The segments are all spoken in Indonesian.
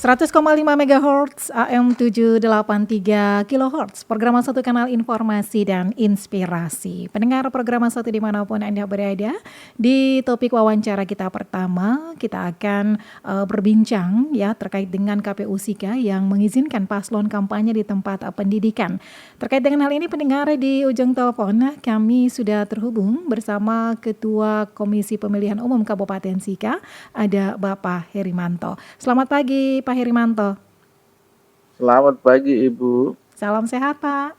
100,5 MHz AM 783 kHz, program satu kanal informasi dan inspirasi. Pendengar program satu dimanapun Anda berada, di topik wawancara kita pertama, kita akan berbincang ya terkait dengan KPU SIKA yang mengizinkan paslon kampanye di tempat pendidikan. Terkait dengan hal ini, pendengar, di ujung telepon kami sudah terhubung bersama Ketua Komisi Pemilihan Umum Kabupaten SIKA, ada Bapak Herimanto. Selamat pagi Pak Herimanto. Selamat pagi Ibu. Salam sehat Pak.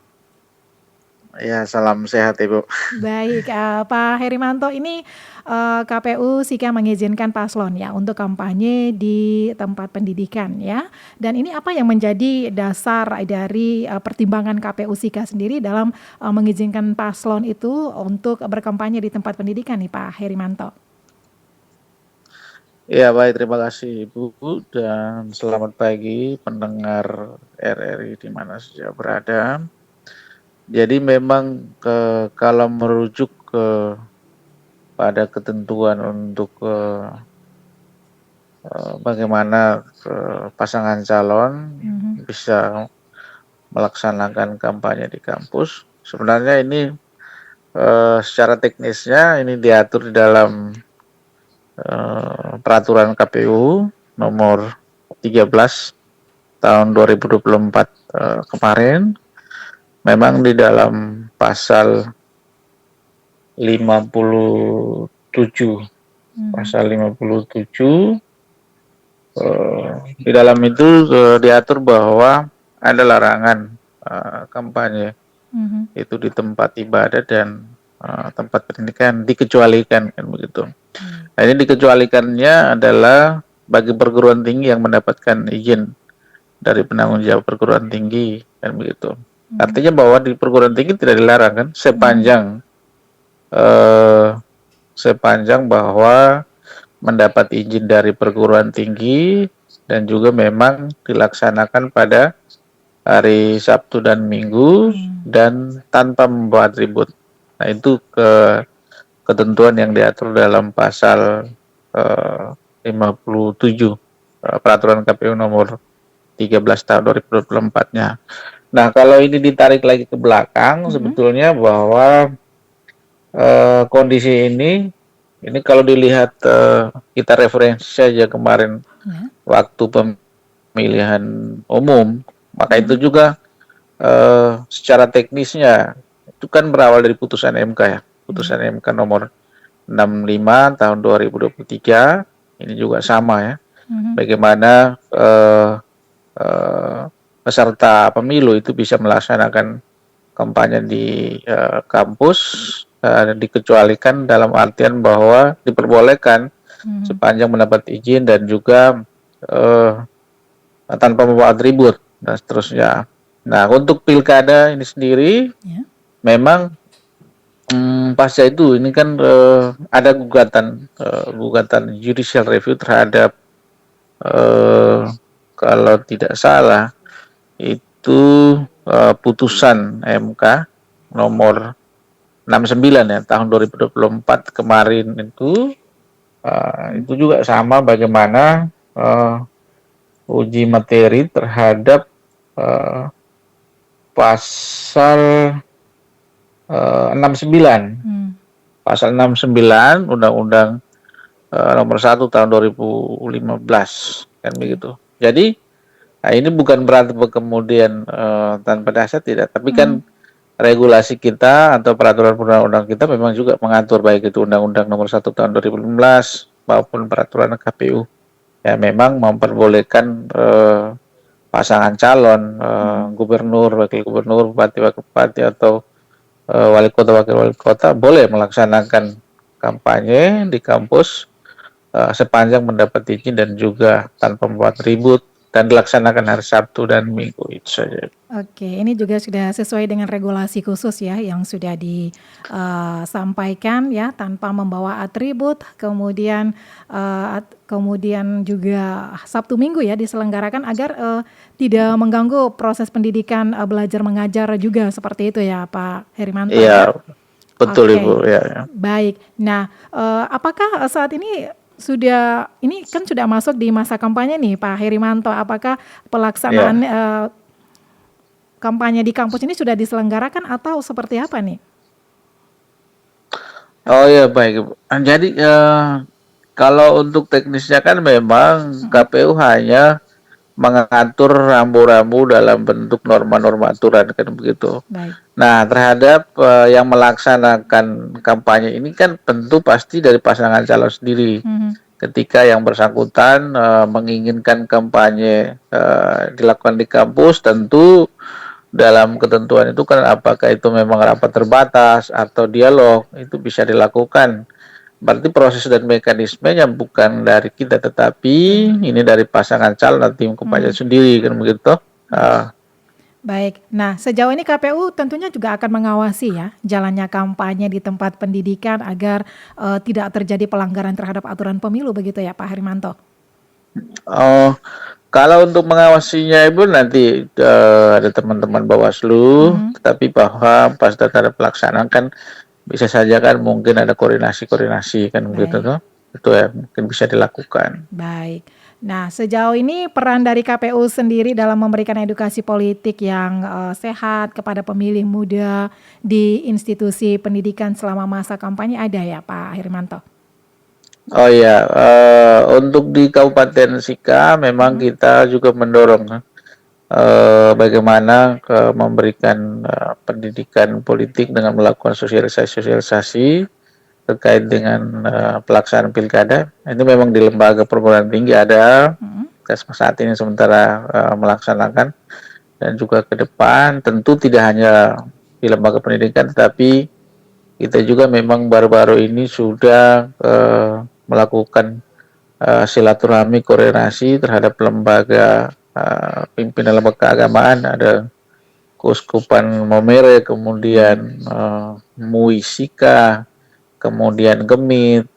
Ya, salam sehat Ibu. Baik, Pak Herimanto, ini KPU SIKA mengizinkan paslon ya untuk kampanye di tempat pendidikan ya. Dan ini apa yang menjadi dasar dari pertimbangan KPU SIKA sendiri dalam mengizinkan paslon itu untuk berkampanye di tempat pendidikan nih Pak Herimanto? Ya, baik, terima kasih Ibu dan selamat pagi pendengar RRI di mana saja berada. Jadi memang kalau merujuk pada ketentuan untuk bagaimana pasangan calon bisa melaksanakan kampanye di kampus, sebenarnya ini secara teknisnya ini diatur di dalam peraturan KPU nomor 13 tahun 2024 kemarin. Memang di dalam pasal 57 di dalam itu diatur bahwa ada larangan kampanye itu di tempat ibadah dan tempat pendidikan, dikecualikan kan begitu. Nah, ini dikecualikannya adalah bagi perguruan tinggi yang mendapatkan izin dari penanggung jawab perguruan tinggi kan begitu. Artinya bahwa di perguruan tinggi tidak dilarang kan, sepanjang bahwa mendapat izin dari perguruan tinggi dan juga memang dilaksanakan pada hari Sabtu dan Minggu dan tanpa membawa atribut. Nah, itu ketentuan yang diatur dalam pasal 57 peraturan KPU nomor 13 tahun 2024-nya. Nah, kalau ini ditarik lagi ke belakang, sebetulnya bahwa kondisi ini kalau dilihat kita referensi saja kemarin waktu pemilihan umum, maka itu juga secara teknisnya itu kan berawal dari putusan MK ya. Putusan MK nomor 65 tahun 2023 ini juga sama ya. Bagaimana peserta pemilu itu bisa melaksanakan kampanye di kampus dikecualikan dalam artian bahwa diperbolehkan sepanjang mendapat izin dan juga tanpa membawa atribut dan seterusnya. Nah, untuk pilkada ini sendiri memang pasca itu ini kan ada gugatan judicial review terhadap kalau tidak salah itu putusan MK nomor 69 ya tahun 2024 kemarin itu juga sama bagaimana uji materi terhadap pasal 69. Pasal 69 Undang-Undang nomor 1 tahun 2015 kan begitu. Jadi ini bukan berarti kemudian tanpa dasar tidak, tapi kan regulasi kita atau peraturan perundang-undang kita memang juga mengatur baik itu Undang-Undang nomor 1 tahun 2015 maupun peraturan KPU. Ya memang memperbolehkan pasangan calon gubernur, wakil gubernur, bupati, wakil bupati atau wali kota, wakil wali kota boleh melaksanakan kampanye di kampus sepanjang mendapat izin dan juga tanpa membuat ribut dan dilaksanakan hari Sabtu dan Minggu itu saja. Oke, ini juga sudah sesuai dengan regulasi khusus ya yang sudah disampaikan ya, tanpa membawa atribut, kemudian juga Sabtu Minggu ya diselenggarakan agar tidak mengganggu proses pendidikan belajar mengajar juga, seperti itu ya Pak Herimanto. Iya, betul Ibu ya. Baik. Nah, apakah saat ini sudah ini kan sudah masuk di masa kampanye nih Pak Herimanto. Apakah pelaksanaan Ya. kampanye di kampus ini sudah diselenggarakan atau seperti apa nih? Oh ya baik. Jadi kalau untuk teknisnya kan memang Mm-mm. KPU hanya mengatur rambu-rambu dalam bentuk norma-norma aturan kan begitu. Baik. Nah, terhadap yang melaksanakan kampanye ini kan tentu pasti dari pasangan calon sendiri. Mhm. Ketika yang bersangkutan menginginkan kampanye dilakukan di kampus, tentu dalam ketentuan itu kan apakah itu memang rapat terbatas atau dialog itu bisa dilakukan. Berarti proses dan mekanismenya bukan dari kita, tetapi Betul. ini dari pasangan calon atau tim kampanye Hmm. sendiri kan begitu. Baik. Baik. Nah, sejauh ini KPU tentunya juga akan mengawasi ya jalannya kampanye di tempat pendidikan agar tidak terjadi pelanggaran terhadap aturan pemilu begitu ya Pak Herimanto. Oh, kalau untuk mengawasinya Ibu nanti ada teman-teman Bawaslu, Mhm. tetapi bahwa pas data pelaksanaan kan bisa saja kan mungkin ada koordinasi-koordinasi kan begitu Baik. tuh. Itu ya mungkin bisa dilakukan. Baik. Nah, sejauh ini peran dari KPU sendiri dalam memberikan edukasi politik yang sehat kepada pemilih muda di institusi pendidikan selama masa kampanye ada ya Pak Herimanto? Oh ya, untuk di Kabupaten Sika memang Mhm. kita juga mendorong bagaimana memberikan pendidikan politik dengan melakukan sosialisasi terkait dengan pelaksanaan pilkada. Itu memang di lembaga perguruan tinggi ada, Mhm. kita saat ini sementara melaksanakan, dan juga ke depan tentu tidak hanya di lembaga pendidikan, tetapi kita juga memang baru-baru ini sudah melakukan silaturahmi koordinasi terhadap lembaga pimpinan lembaga keagamaan, ada Keuskupan Momere, Mhm. kemudian Muisika, kemudian Gemit,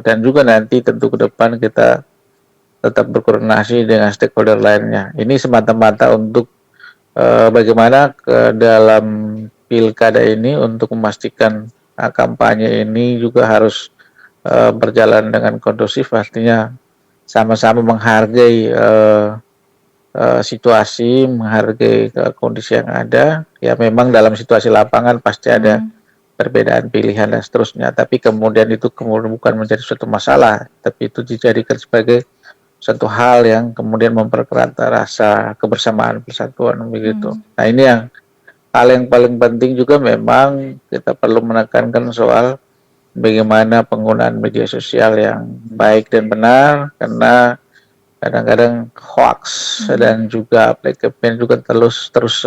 dan juga nanti tentu ke depan kita tetap berkoordinasi dengan stakeholder lainnya. Ini semata-mata untuk bagaimana ke dalam pilkada ini untuk memastikan kampanye ini juga harus berjalan dengan kondusif, artinya sama-sama menghargai situasi, menghargai kondisi yang ada. Ya memang dalam situasi lapangan pasti ada Mhm. perbedaan pilihan dan seterusnya, tapi kemudian itu kemudian bukan menjadi suatu masalah, tapi itu dijadikan sebagai satu hal yang kemudian mempererat rasa kebersamaan persatuan begitu. Mhm. Nah ini yang hal yang paling penting juga memang kita perlu menekankan soal bagaimana penggunaan media sosial yang baik dan benar, karena kadang-kadang hoax Mhm. dan juga campaign juga terus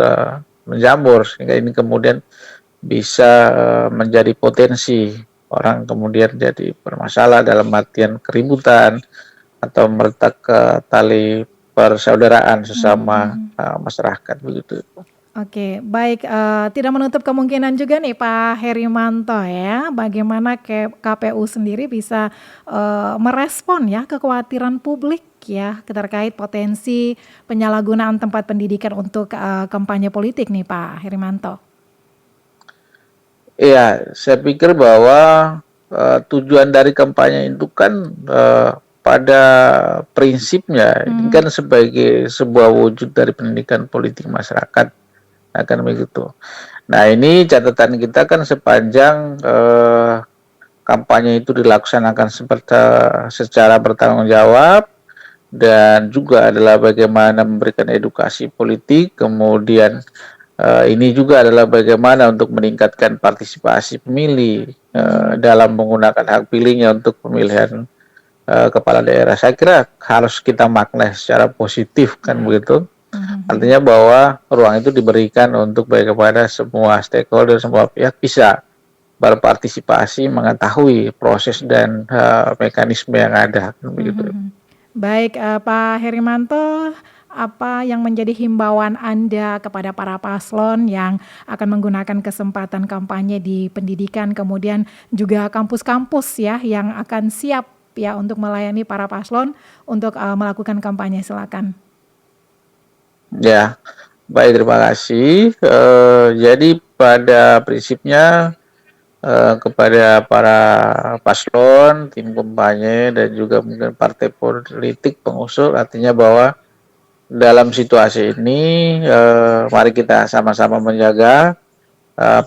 menjamur, sehingga ini kemudian bisa menjadi potensi orang kemudian jadi bermasalah dalam artian keributan atau meretak ke tali persaudaraan Mhm. sesama Mhm. masyarakat begitu. Oke, baik, tidak menutup kemungkinan juga nih Pak Herimanto ya, bagaimana KPU sendiri bisa, merespon ya kekhawatiran publik ya terkait potensi penyalahgunaan tempat pendidikan untuk, kampanye politik nih Pak Herimanto. Iya, saya pikir bahwa tujuan dari kampanye itu kan pada prinsipnya ini Mhm. kan sebagai sebuah wujud dari pendidikan politik masyarakat akan begitu. Nah ini catatan kita kan sepanjang kampanye itu dilaksanakan secara bertanggung jawab, dan juga adalah bagaimana memberikan edukasi politik, kemudian ini juga adalah bagaimana untuk meningkatkan partisipasi pemilih Mhm. dalam menggunakan hak pilihnya untuk pemilihan kepala daerah. Saya kira harus kita maknai secara positif kan Baik. begitu. Mhm. Mhm. Artinya bahwa ruang itu diberikan untuk bagaimana semua stakeholder, semua pihak bisa berpartisipasi, mengetahui proses dan mekanisme yang ada kan Mhm. begitu. Mhm. Baik, Pak Herimanto, apa yang menjadi himbauan Anda kepada para paslon yang akan menggunakan kesempatan kampanye di pendidikan, kemudian juga kampus-kampus ya yang akan siap ya untuk melayani para paslon untuk, melakukan kampanye? Silakan. Ya, baik, terima kasih. Jadi pada prinsipnya kepada para paslon, tim kampanye, dan juga mungkin partai politik pengusung, artinya bahwa dalam situasi ini mari kita sama-sama menjaga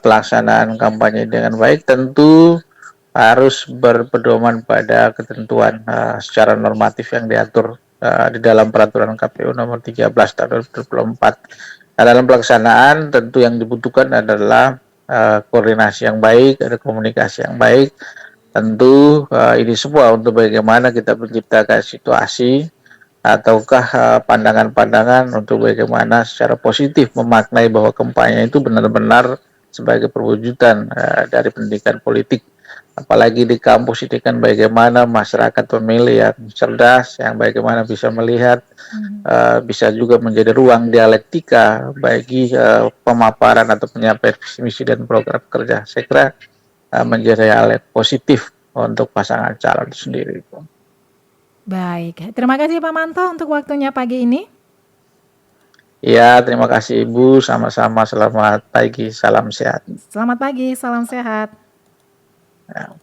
pelaksanaan kampanye dengan baik. Tentu harus berpedoman pada ketentuan secara normatif yang diatur di dalam peraturan KPU nomor 13 tahun 2024. Nah, dalam pelaksanaan tentu yang dibutuhkan adalah koordinasi yang baik, ada komunikasi yang baik. Tentu ini semua untuk bagaimana kita menciptakan situasi ataukah pandangan-pandangan untuk bagaimana secara positif memaknai bahwa kampanye itu benar-benar sebagai perwujudan dari pendidikan politik. Apalagi di kampus ini kan bagaimana masyarakat pemilih yang cerdas, yang bagaimana bisa melihat, bisa juga menjadi ruang dialektika bagi pemaparan atau penyampaian visi misi dan program kerja. Saya kira menjadi hal yang positif untuk pasangan calon itu sendiri. Baik, terima kasih Pak Manto untuk waktunya pagi ini. Ya, terima kasih Ibu. Sama-sama, selamat pagi, salam sehat. Selamat pagi, salam sehat. Ya.